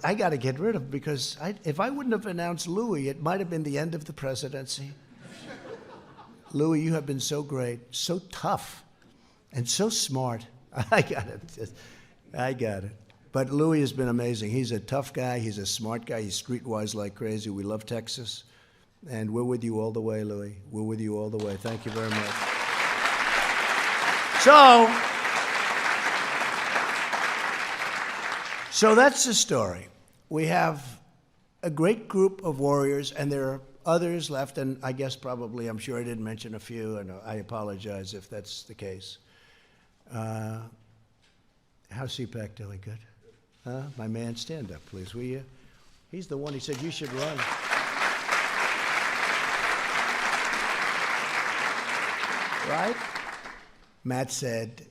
I got to get rid of him because if I wouldn't have announced Louis, it might have been the end of the presidency. Louis, you have been so great, so tough, and so smart. I got it. But Louis has been amazing. He's a tough guy. He's a smart guy. He's streetwise like crazy. We love Texas. And we're with you all the way, Louis. We're with you all the way. Thank you very much. So that's the story. We have a great group of warriors, and there are others left, and I guess probably, I'm sure I didn't mention a few, and I apologize if that's the case. How's CPAC doing? Good? My man, stand up, please, will you? He's the one, he said you should run. Right? Matt said,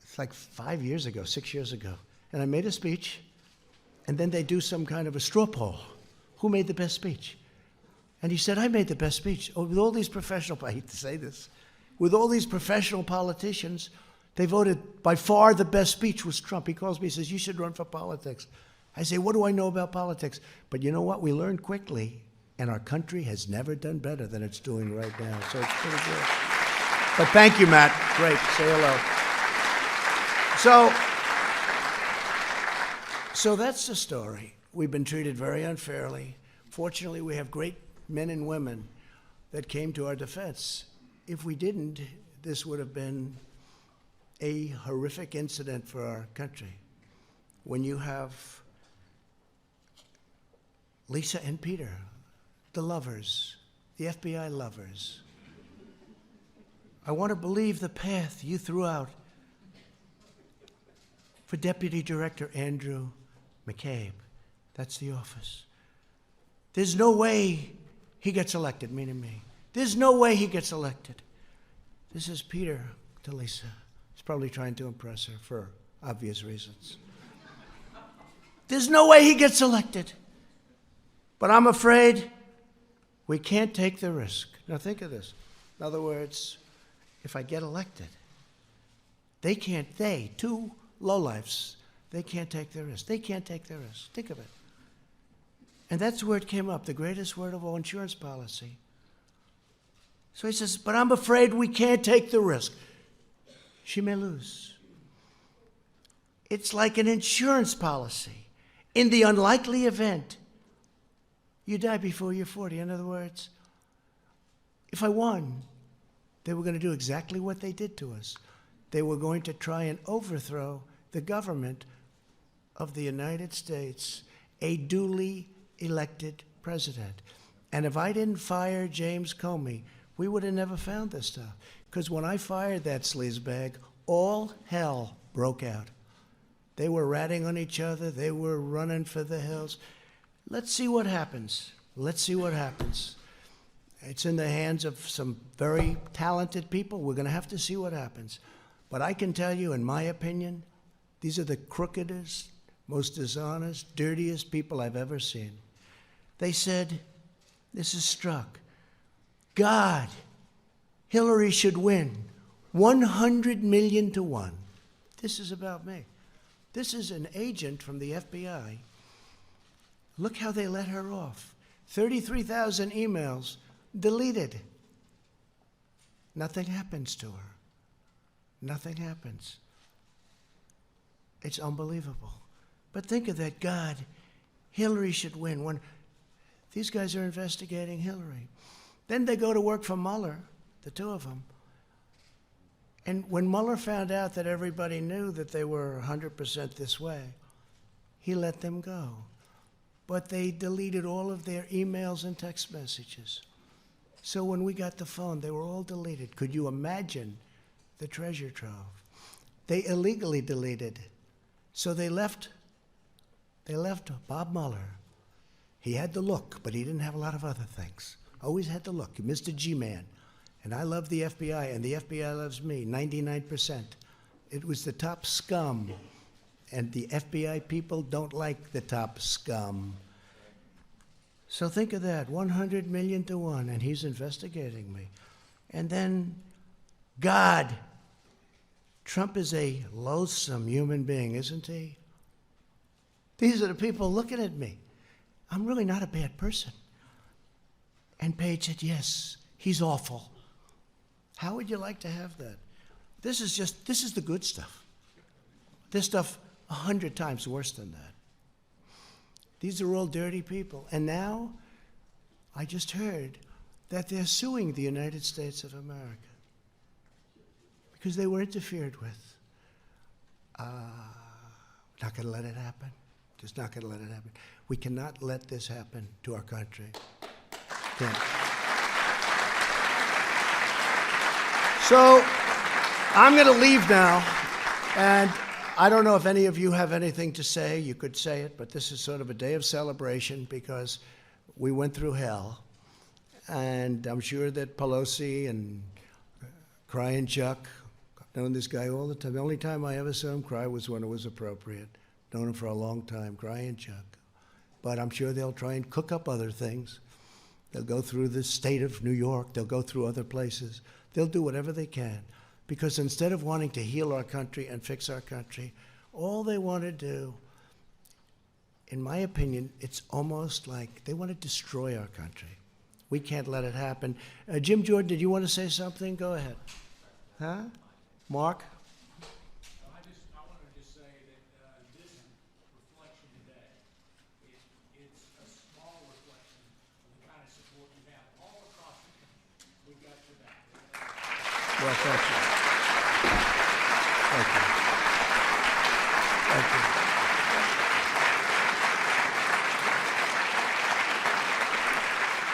it's like 5 years ago, 6 years ago, and I made a speech, and then they do some kind of a straw poll. Who made the best speech? And he said, I made the best speech. Oh, with all these professional, I hate to say this, with all these professional politicians, they voted by far the best speech was Trump. He calls me, he says, you should run for politics. I say, what do I know about politics? But you know what? We learned quickly, and our country has never done better than it's doing right now. So it's pretty good. But thank you, Matt. Great. Say hello. So that's the story. We've been treated very unfairly. Fortunately, we have great men and women that came to our defense. If we didn't, this would have been a horrific incident for our country. When you have Lisa and Peter, the lovers, the FBI lovers, I want to believe the path you threw out for Deputy Director Andrew McCabe. That's the office. There's no way he gets elected, meaning me. There's no way he gets elected. This is Peter to Lisa. He's probably trying to impress her for obvious reasons. There's no way he gets elected. But I'm afraid we can't take the risk. Now think of this. In other words, if I get elected, two lowlifes, They can't take the risk. They can't take the risk. Think of it. And that's where it came up, the greatest word of all, insurance policy. So he says, but I'm afraid we can't take the risk. She may lose. It's like an insurance policy. In the unlikely event you die before you're 40. In other words, if I won, they were going to do exactly what they did to us. They were going to try and overthrow the government of the United States, a duly elected president. And if I didn't fire James Comey, we would have never found this stuff. Because when I fired that sleazebag, all hell broke out. They were ratting on each other. They were running for the hills. Let's see what happens. Let's see what happens. It's in the hands of some very talented people. We're going to have to see what happens. But I can tell you, in my opinion, these are the crookedest, most dishonest, dirtiest people I've ever seen. They said, this is struck. God, Hillary should win 100 million to 1. This is about me. This is an agent from the FBI. Look how they let her off. 33,000 emails deleted. Nothing happens to her. Nothing happens. It's unbelievable. But think of that. God, Hillary should win. When these guys are investigating Hillary. Then they go to work for Mueller, the two of them. And when Mueller found out that everybody knew that they were 100% this way, he let them go. But they deleted all of their emails and text messages. So when we got the phone, they were all deleted. Could you imagine the treasure trove? They illegally deleted. So they left Bob Mueller. He had the look, but he didn't have a lot of other things. Always had the look, Mr. G-Man. And I love the FBI, and the FBI loves me, 99%. It was the top scum, and the FBI people don't like the top scum. So think of that, 100 million to 1, and he's investigating me. And then, God, Trump is a loathsome human being, isn't he? These are the people looking at me. I'm really not a bad person. And Page said, yes, he's awful. How would you like to have that? This is the good stuff. This stuff 100 times worse than that. These are all dirty people. And now, I just heard that they're suing the United States of America because they were interfered with. Not going to let it happen. Just not going to let it happen. We cannot let this happen to our country. Can't. So, I'm going to leave now, and I don't know if any of you have anything to say. You could say it, but this is sort of a day of celebration because we went through hell, and I'm sure that Pelosi and Crying Chuck, I've known this guy all the time. The only time I ever saw him cry was when it was appropriate. Known him for a long time, Crying Chuck. But I'm sure they'll try and cook up other things. They'll go through the state of New York. They'll go through other places. They'll do whatever they can. Because instead of wanting to heal our country and fix our country, all they want to do, in my opinion, it's almost like they want to destroy our country. We can't let it happen. Jim Jordan, did you want to say something? Go ahead. Huh? Mark? I want to just say that this reflection today, it's a small reflection of the kind of support you have all across the country. We've got your back. Well, thank you. Thank you. Thank you.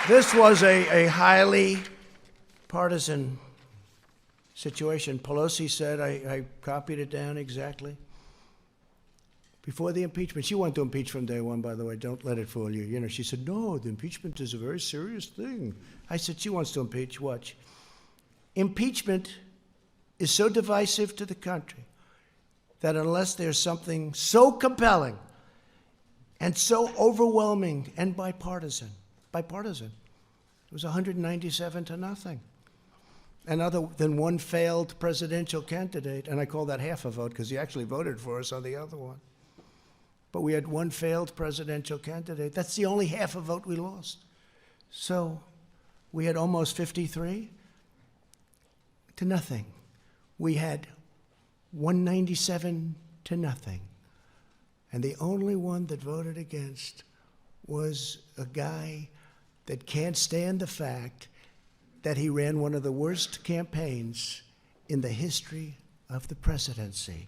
This was a highly partisan situation. Pelosi said, I copied it down exactly. Before the impeachment, she wanted to impeach from day one, by the way. Don't let it fool you. You know, she said, no, the impeachment is a very serious thing. I said, she wants to impeach. Watch. Impeachment is so divisive to the country that unless there's something so compelling and so overwhelming and bipartisan, it was 197 to nothing. And other than one failed presidential candidate, and I call that half a vote because he actually voted for us on the other one. but we had one failed presidential candidate. That's the only half a vote we lost. So we had almost 53 to nothing. We had 197 to nothing. And the only one that voted against was a guy that can't stand the fact that he ran one of the worst campaigns in the history of the presidency.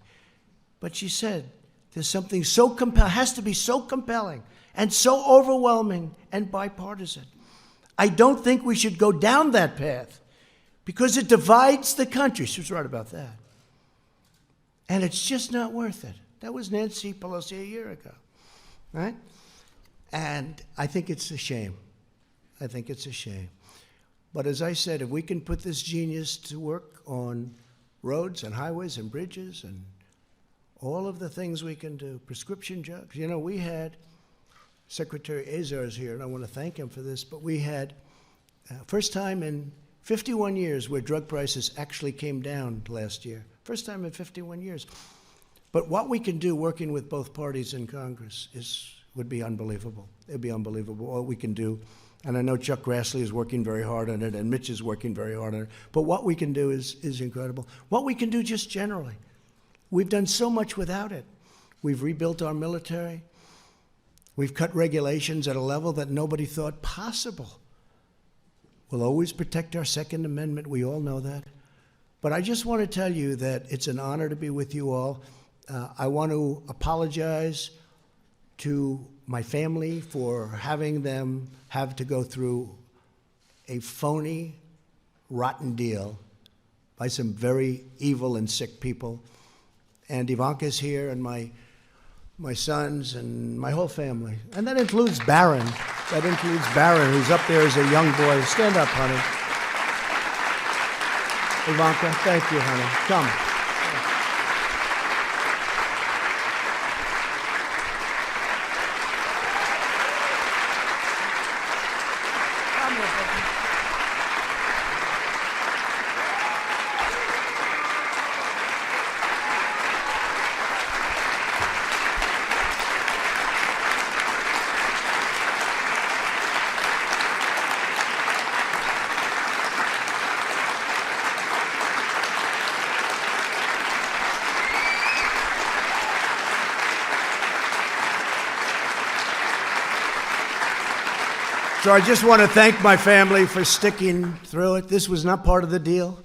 But she said, there's something so compelling, has to be so compelling and so overwhelming and bipartisan. I don't think we should go down that path because it divides the country. She was right about that. And it's just not worth it. That was Nancy Pelosi a year ago, right? And I think it's a shame. I think it's a shame. But as I said, if we can put this genius to work on roads and highways and bridges and all of the things we can do, prescription drugs. You know, we had, Secretary Azar is here, and I want to thank him for this, but we had, first time in 51 years where drug prices actually came down last year. First time in 51 years. But what we can do working with both parties in Congress would be unbelievable. It would be unbelievable, what we can do. And I know Chuck Grassley is working very hard on it, and Mitch is working very hard on it. But what we can do is incredible. What we can do just generally. We've done so much without it. We've rebuilt our military. We've cut regulations at a level that nobody thought possible. We'll always protect our Second Amendment. We all know that. But I just want to tell you that it's an honor to be with you all. I want to apologize to my family for having them have to go through a phony, rotten deal by some very evil and sick people. And Ivanka's here, and my sons, and my whole family. And that includes Barron. That includes Barron, who's up there as a young boy. Stand up, honey. Ivanka, thank you, honey. Come. So I just want to thank my family for sticking through it. This was not part of the deal.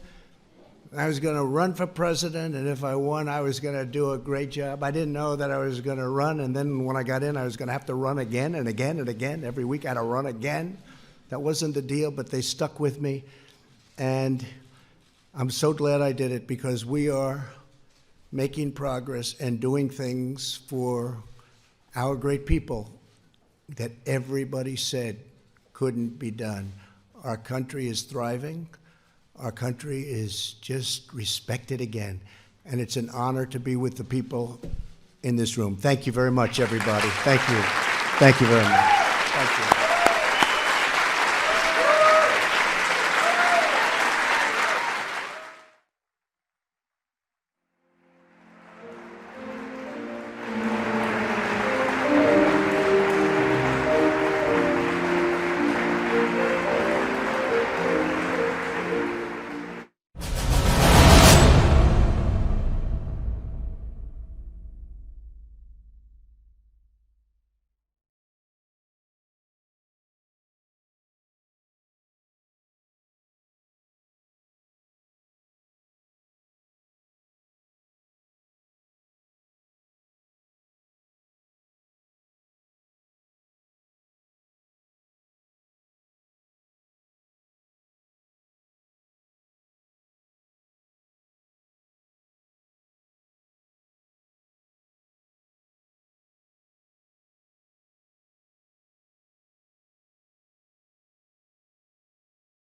I was going to run for president, and if I won, I was going to do a great job. I didn't know that I was going to run, and then when I got in, I was going to have to run again and again and again. Every week I had to run again. That wasn't the deal, but they stuck with me. And I'm so glad I did it because we are making progress and doing things for our great people that everybody said couldn't be done. Our country is thriving. Our country is just respected again. And it's an honor to be with the people in this room. Thank you very much, everybody. Thank you. Thank you very much. Thank you.